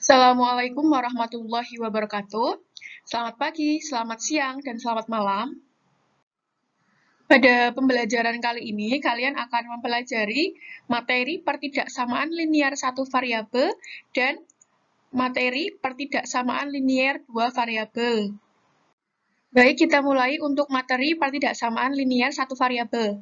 Assalamualaikum warahmatullahi wabarakatuh. Selamat pagi, selamat siang, dan selamat malam. Pada pembelajaran kali ini, kalian akan mempelajari materi pertidaksamaan linier satu variabel dan materi pertidaksamaan linier dua variabel. Baik, kita mulai untuk materi pertidaksamaan linier satu variabel.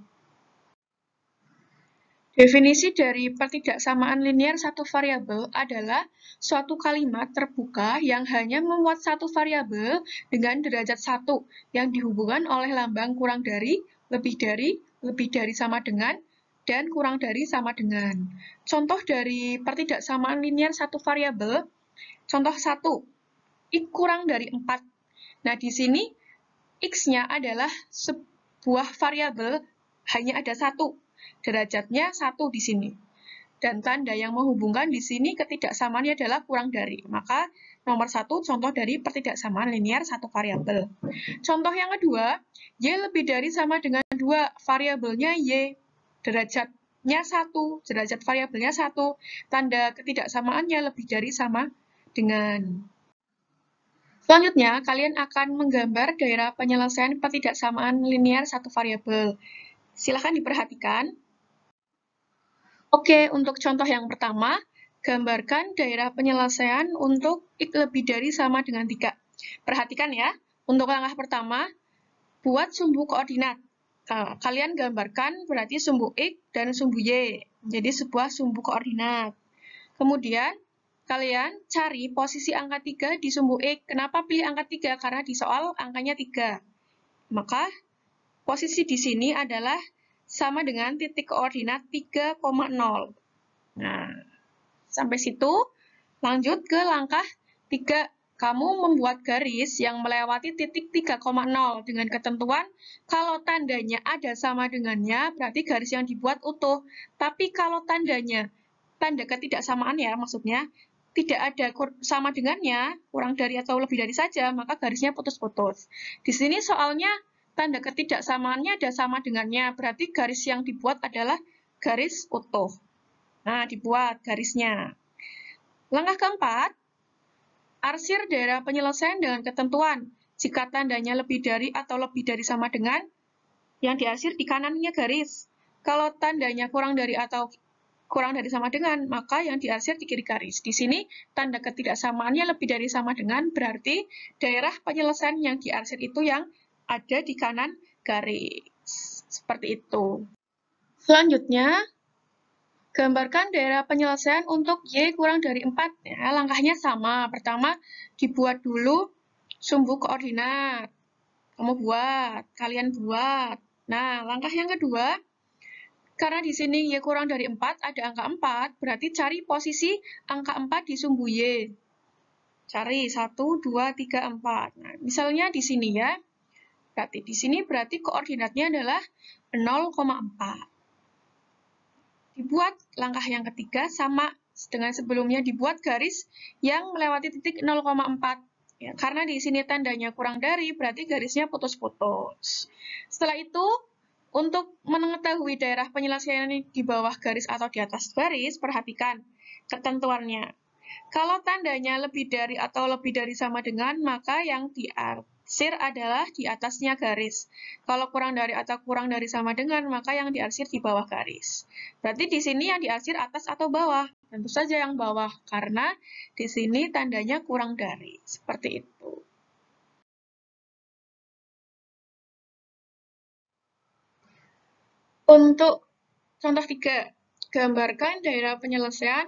Definisi dari pertidaksamaan linier satu variabel adalah suatu kalimat terbuka yang hanya memuat satu variabel dengan derajat 1 yang dihubungkan oleh lambang kurang dari, lebih dari sama dengan, dan kurang dari sama dengan. Contoh dari pertidaksamaan linier satu variabel, contoh 1, X kurang dari 4. Nah, di sini X-nya adalah sebuah variabel hanya ada satu. Derajatnya 1 di sini. Dan tanda yang menghubungkan di sini ketidaksamaannya adalah kurang dari. Maka nomor 1 contoh dari pertidaksamaan linier satu variabel. Contoh yang kedua, Y lebih dari sama dengan 2. Variabelnya Y. Derajatnya 1. Derajat variabelnya 1. Tanda ketidaksamaannya lebih dari sama dengan. Selanjutnya, kalian akan menggambar daerah penyelesaian pertidaksamaan linier satu variabel. Silakan diperhatikan. Oke, untuk contoh yang pertama, gambarkan daerah penyelesaian untuk X lebih dari sama dengan 3. Perhatikan ya, untuk langkah pertama, buat sumbu koordinat. Kalian gambarkan berarti sumbu X dan sumbu Y, jadi sebuah sumbu koordinat. Kemudian, kalian cari posisi angka 3 di sumbu X. Kenapa pilih angka 3? Karena di soal angkanya 3. Maka, posisi di sini adalah sama dengan titik koordinat 3,0. Nah, sampai situ, lanjut ke langkah 3. Kamu membuat garis yang melewati titik 3,0 dengan ketentuan kalau tandanya ada sama dengannya, berarti garis yang dibuat utuh. Tapi kalau tandanya, tanda ketidaksamaan ya maksudnya, tidak ada sama dengannya, kurang dari atau lebih dari saja, maka garisnya putus-putus. Di sini soalnya tanda ketidaksamaannya ada sama dengannya, berarti garis yang dibuat adalah garis utuh. Nah, dibuat garisnya. Langkah keempat, arsir daerah penyelesaian dengan ketentuan. Jika tandanya lebih dari atau lebih dari sama dengan, yang diarsir di kanannya garis. Kalau tandanya kurang dari atau kurang dari sama dengan, maka yang diarsir di kiri garis. Di sini, tanda ketidaksamaannya lebih dari sama dengan, berarti daerah penyelesaian yang diarsir itu yang ada di kanan garis. Seperti itu. Selanjutnya, gambarkan daerah penyelesaian untuk Y kurang dari 4. Ya, langkahnya sama. Pertama, dibuat dulu sumbu koordinat. Kalian buat. Nah, langkah yang kedua, karena di sini Y kurang dari 4, ada angka 4, berarti cari posisi angka 4 di sumbu Y. Cari 1, 2, 3, 4. Nah, misalnya di sini ya. Di sini berarti koordinatnya adalah 0,4. Dibuat langkah yang ketiga sama dengan sebelumnya, dibuat garis yang melewati titik 0,4. Ya, karena di sini tandanya kurang dari, berarti garisnya putus-putus. Setelah itu, untuk mengetahui daerah penyelesaian di bawah garis atau di atas garis, perhatikan ketentuannya. Kalau tandanya lebih dari atau lebih dari sama dengan, maka yang diarsir adalah di atasnya garis. Kalau kurang dari atau kurang dari sama dengan, maka yang diarsir di bawah garis. Berarti di sini yang diarsir atas atau bawah? Tentu saja yang bawah, karena di sini tandanya kurang dari. Seperti itu. Untuk contoh 3, gambarkan daerah penyelesaian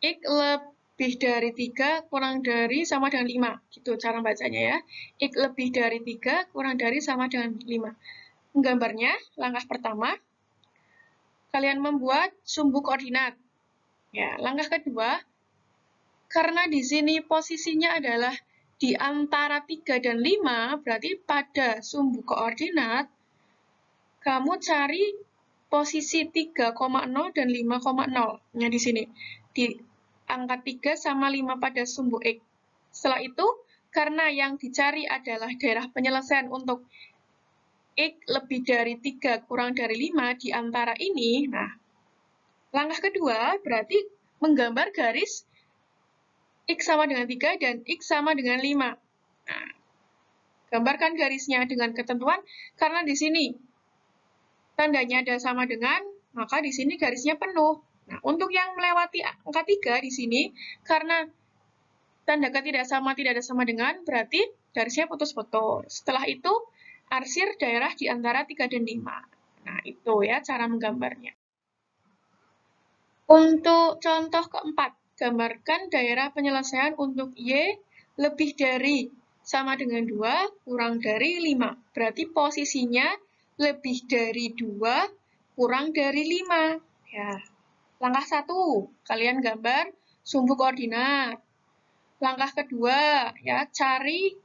X lebih dari 3 kurang dari sama dengan 5. Gitu cara bacanya ya. X lebih dari 3 kurang dari sama dengan 5. Menggambarnya, langkah pertama, kalian membuat sumbu koordinat. Ya, langkah kedua, karena di sini posisinya adalah di antara 3 dan 5, berarti pada sumbu koordinat, kamu cari posisi 3,0 dan 5,0. Nah, di sini. Di angka 3 sama 5 pada sumbu X. Setelah itu, karena yang dicari adalah daerah penyelesaian untuk X lebih dari 3 kurang dari 5 di antara ini, nah, langkah kedua berarti menggambar garis X sama dengan 3 dan X sama dengan 5. Nah, gambarkan garisnya dengan ketentuan, karena di sini tandanya ada sama dengan, maka di sini garisnya penuh. Nah, untuk yang melewati angka 3 di sini, karena tanda tidak ada sama dengan, berarti garisnya putus-putus. Setelah itu, arsir daerah di antara 3 dan 5. Nah, itu ya cara menggambarnya. Untuk contoh keempat, gambarkan daerah penyelesaian untuk Y lebih dari sama dengan 2, kurang dari 5. Berarti posisinya lebih dari 2, kurang dari 5. Ya. Langkah 1, kalian gambar sumbu koordinat. Langkah kedua, ya, cari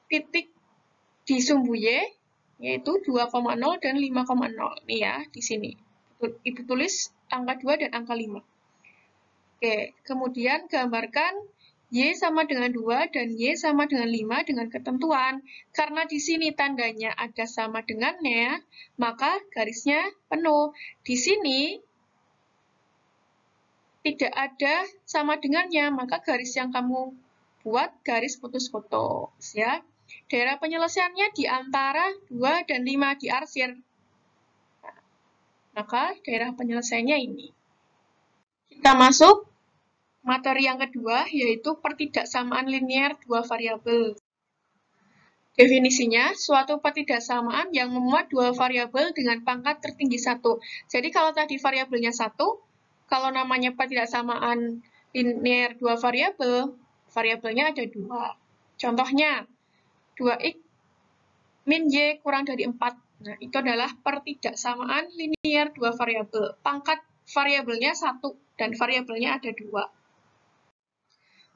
titik di sumbu Y, yaitu 2,0 dan 5,0. Nih ya, di sini. Ibu tulis angka 2 dan angka 5. Oke, kemudian gambarkan Y sama dengan 2 dan Y sama dengan 5 dengan ketentuan. Karena di sini tandanya ada sama dengannya, maka garisnya penuh. Di sini tidak ada sama dengannya, maka garis yang kamu buat garis putus-putus ya. Daerah penyelesaiannya di antara 2 dan 5 diarsir. Nah, maka daerah penyelesaiannya ini. Kita masuk materi yang kedua, yaitu pertidaksamaan linear dua variabel. Definisinya, suatu pertidaksamaan yang memuat dua variabel dengan pangkat tertinggi 1. Jadi kalau tadi variabelnya 1, kalau namanya pertidaksamaan linear dua variabel, variabelnya ada 2. Contohnya, 2x min y kurang dari 4. Nah, itu adalah pertidaksamaan linear dua variabel. Pangkat variabelnya 1 dan variabelnya ada 2.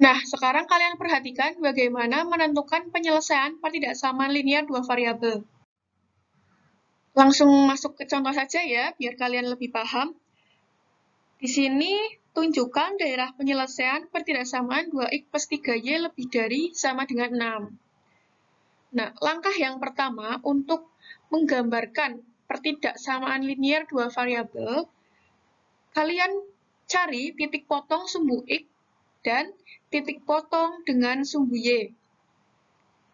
Nah, sekarang kalian perhatikan bagaimana menentukan penyelesaian pertidaksamaan linear dua variabel. Langsung masuk ke contoh saja ya, biar kalian lebih paham. Di sini, tunjukkan daerah penyelesaian pertidaksamaan 2x plus 3y lebih dari sama dengan 6. Nah, langkah yang pertama untuk menggambarkan pertidaksamaan linear dua variabel, kalian cari titik potong sumbu x dan titik potong dengan sumbu y.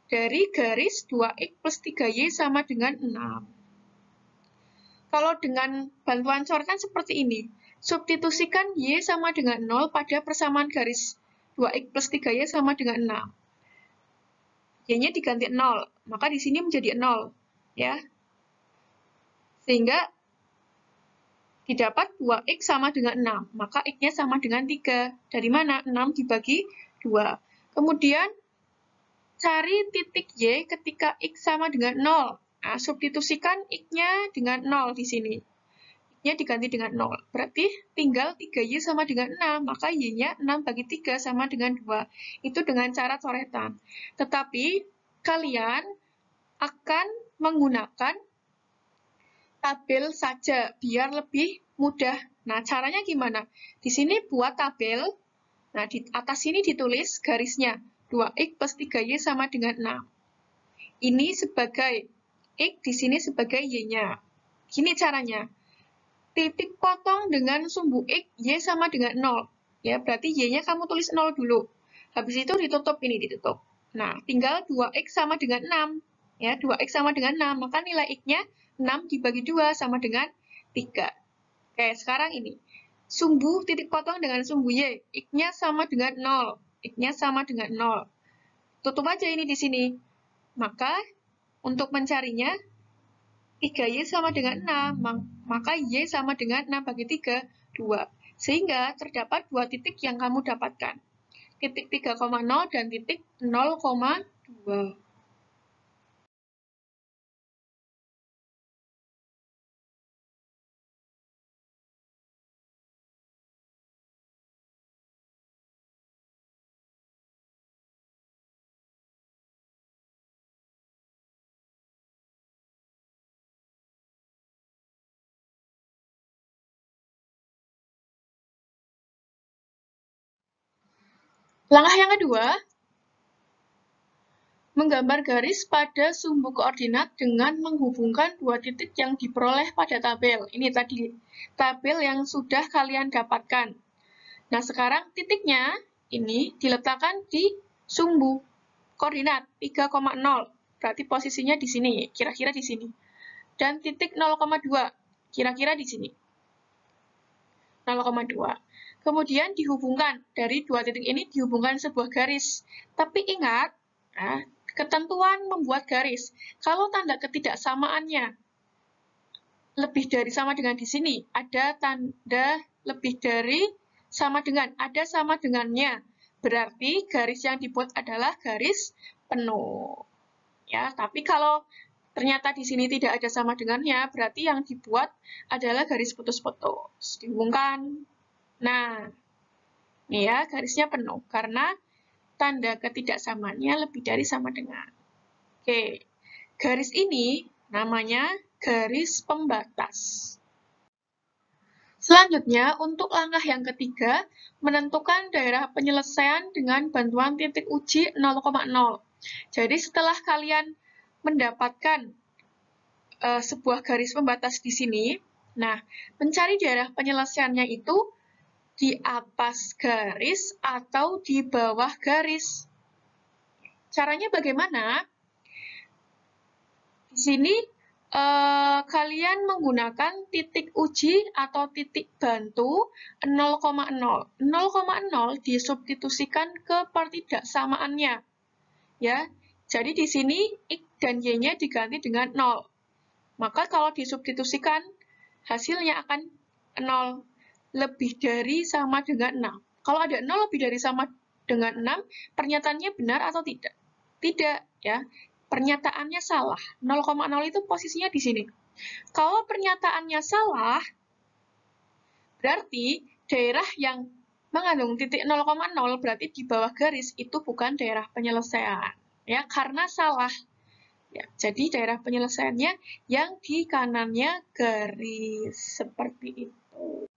Dari garis 2x plus 3y sama dengan 6. Kalau dengan bantuan coretan seperti ini, substitusikan y sama dengan 0 pada persamaan garis 2x plus 3y sama dengan 6. Y-nya diganti 0, maka di sini menjadi 0. Ya. Sehingga didapat 2x sama dengan 6, maka x-nya sama dengan 3. Dari mana? 6 dibagi 2. Kemudian, cari titik y ketika x sama dengan 0. Nah, substitusikan x-nya dengan 0 di sini. Y-nya diganti dengan 0. Berarti tinggal 3y sama dengan 6, maka y-nya 6 bagi 3 sama dengan 2. Itu dengan cara coretan. Tetapi, kalian akan menggunakan tabel saja, biar lebih mudah. Nah, caranya gimana? Di sini buat tabel. Nah, di atas sini ditulis garisnya. 2x plus 3y sama dengan 6. Ini sebagai x, di sini sebagai y-nya. Gini caranya. Titik potong dengan sumbu x, y sama dengan 0. Ya, berarti y-nya kamu tulis 0 dulu. Habis itu ditutup, ini ditutup. Nah, tinggal 2x sama dengan 6. Ya, 2x sama dengan 6, maka nilai x-nya 6 dibagi 2 sama dengan 3. Oke, sekarang ini. Sumbu titik potong dengan sumbu y, x-nya sama dengan 0. X-nya sama dengan 0. Tutup aja ini di sini. Maka, untuk mencarinya, 3y sama dengan 6, maka y sama dengan 6 bagi 3, 2. Sehingga terdapat dua titik yang kamu dapatkan. Titik 3,0 dan titik 0,2. Langkah yang kedua, menggambar garis pada sumbu koordinat dengan menghubungkan dua titik yang diperoleh pada tabel. Ini tadi tabel yang sudah kalian dapatkan. Nah, sekarang titiknya ini diletakkan di sumbu koordinat 3,0. Berarti posisinya di sini, kira-kira di sini. Dan titik 0,2, kira-kira di sini. 0,2. Kemudian dihubungkan, dari dua titik ini dihubungkan sebuah garis. Tapi ingat, ketentuan membuat garis. Kalau tanda ketidaksamaannya lebih dari sama dengan di sini, ada tanda lebih dari sama dengan, ada sama dengannya. Berarti garis yang dibuat adalah garis penuh. Ya, tapi kalau ternyata di sini tidak ada sama dengannya, berarti yang dibuat adalah garis putus-putus. Dihubungkan. Nah, ini ya, garisnya penuh, karena tanda ketidaksamaannya lebih dari sama dengan. Oke, garis ini namanya garis pembatas. Selanjutnya, untuk langkah yang ketiga, menentukan daerah penyelesaian dengan bantuan titik uji 0,0. Jadi setelah kalian mendapatkan sebuah garis pembatas di sini, nah, mencari daerah penyelesaiannya itu di atas garis atau di bawah garis. Caranya bagaimana? Di sini kalian menggunakan titik uji atau titik bantu 0,0. 0,0 disubstitusikan ke pertidaksamaannya. Ya, jadi di sini X dan Y-nya diganti dengan 0. Maka kalau disubstitusikan, hasilnya akan 0 lebih dari sama dengan 6. Kalau ada 0 lebih dari sama dengan 6, pernyataannya benar atau tidak? Tidak, ya. Pernyataannya salah. 0,0 itu posisinya di sini. Kalau pernyataannya salah, berarti daerah yang mengandung titik 0,0 berarti di bawah garis itu bukan daerah penyelesaian. Ya, karena salah. Ya, jadi daerah penyelesaiannya yang di kanannya garis. Seperti itu.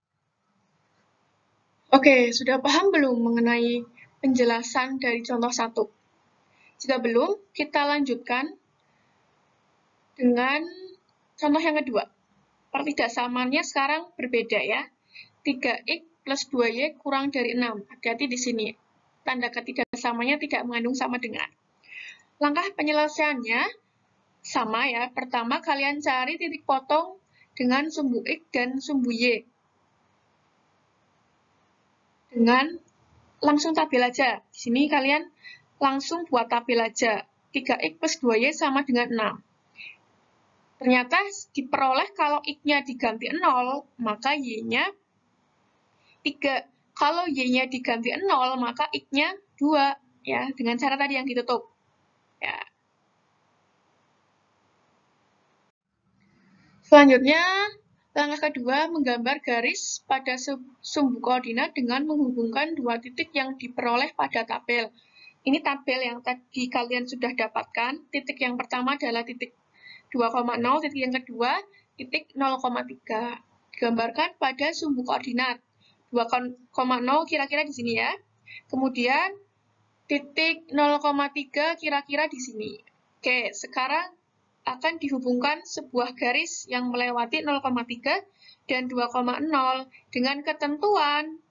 Oke, sudah paham belum mengenai penjelasan dari contoh 1? Jika belum, kita lanjutkan dengan contoh yang kedua. Pertidaksamaannya sekarang berbeda ya. 3x plus 2y kurang dari 6. Hati-hati di sini. Tanda ketidaksamanya tidak mengandung sama dengan. Langkah penyelesaiannya sama ya. Pertama, kalian cari titik potong dengan sumbu x dan sumbu y. Dengan langsung tabel aja. Di sini kalian langsung buat tabel aja. 3x plus 2y sama dengan 6. Ternyata diperoleh kalau x-nya diganti 0, maka y-nya 3. Kalau y-nya diganti 0, maka x-nya 2. Ya, dengan cara tadi yang ditutup. Ya. Selanjutnya, langkah kedua, menggambar garis pada sumbu koordinat dengan menghubungkan dua titik yang diperoleh pada tabel. Ini tabel yang tadi kalian sudah dapatkan. Titik yang pertama adalah titik 2,0, titik yang kedua, titik 0,3. Digambarkan pada sumbu koordinat. 2,0 kira-kira di sini ya. Kemudian, titik 0,3 kira-kira di sini. Oke, sekarang akan dihubungkan sebuah garis yang melewati 0,3 dan 2,0 dengan ketentuan,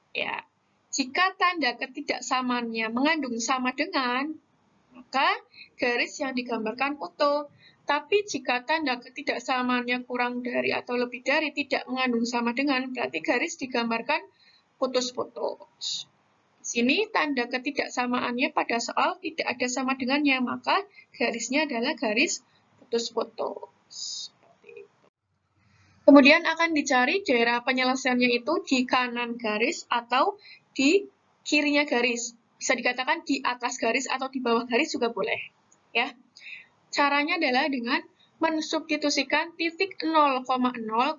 ya, jika tanda ketidaksamaannya mengandung sama dengan, maka garis yang digambarkan utuh. Tapi jika tanda ketidaksamaannya kurang dari atau lebih dari tidak mengandung sama dengan, berarti garis digambarkan putus-putus. Di sini tanda ketidaksamaannya pada soal tidak ada sama dengannya, maka garisnya adalah garis putus-putus. Kemudian akan dicari daerah penyelesaiannya itu di kanan garis atau di kirinya garis. Bisa dikatakan di atas garis atau di bawah garis juga boleh. Ya. Caranya adalah dengan mensubstitusikan titik 0,0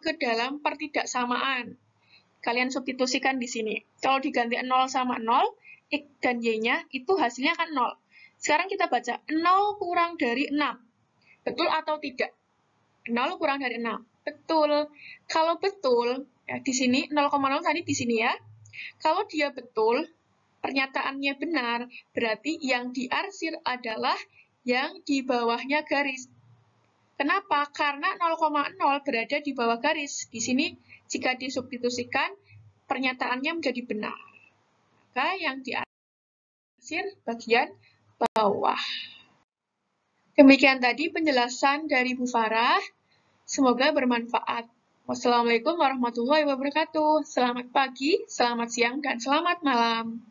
ke dalam pertidaksamaan. Kalian substitusikan di sini. Kalau diganti 0 sama 0, X dan Y-nya itu hasilnya akan 0. Sekarang kita baca 0 kurang dari 6. Betul atau tidak? 0 kurang dari 6. Betul. Kalau betul, ya di sini 0,0 tadi di sini ya. Kalau dia betul, pernyataannya benar, berarti yang diarsir adalah yang di bawahnya garis. Kenapa? Karena 0,0 berada di bawah garis. Di sini, jika disubstitusikan, pernyataannya menjadi benar. maka yang diarsir bagian bawah. Demikian tadi penjelasan dari Bu Farah. Semoga bermanfaat. Wassalamualaikum warahmatullahi wabarakatuh. Selamat pagi, selamat siang, dan selamat malam.